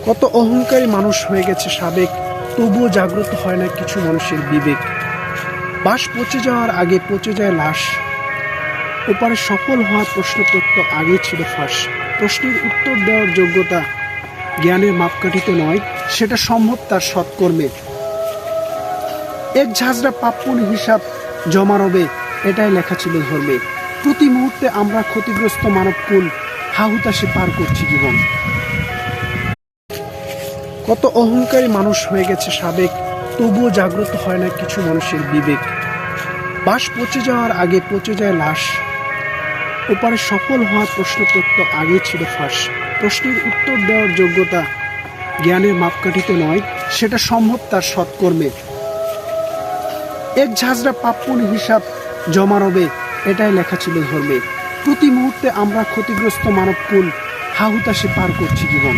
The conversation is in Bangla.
কত অহংকারী মানুষ হয়ে গেছে সাবেক, তবুও জাগ্রত হয় না কিছু মানুষের বিবেক। বাস পচে যাওয়ার আগে পচে যায় লাশ, ওপারে সফল হওয়ার প্রশ্নতত্ত্ব আগে ছিল ফাঁস। প্রশ্নের উত্তর দেওয়ার যোগ্যতা জ্ঞানের মাপকাঠিতে নয়, সেটা সম্ভব তার সৎকর্মে। এক ঝাঁঝরা পাপ্পুনি হিসাব জমা রবে, এটাই লেখা ছিল ধর্মে। প্রতি মুহূর্তে আমরা ক্ষতিগ্রস্ত মানবকুল, হাহুতাশে পার করছি জীবন। কত অহংকারী মানুষ হয়ে গেছে সাবেক, তবুও জাগ্রত হয় না কিছু মানুষের বিবেক। বাস পচে যাওয়ার আগে পচে যায় লাশ, ওপারে সফল হওয়ার প্রশ্নতত্ত্ব আগে ছিল ফাঁস। প্রশ্নের উত্তর দেওয়ার যোগ্যতা জ্ঞানের মাপকাঠিতে নয়, সেটা সম্ভব তার সৎকর্মে। এক ঝাঁঝরা পাপ্পুনি হিসাব জমা রবে, এটাই লেখা ছিল ধর্মে। প্রতি মুহূর্তে আমরা ক্ষতিগ্রস্ত মানবকুল, হাহুতাশে পার করছি জীবন।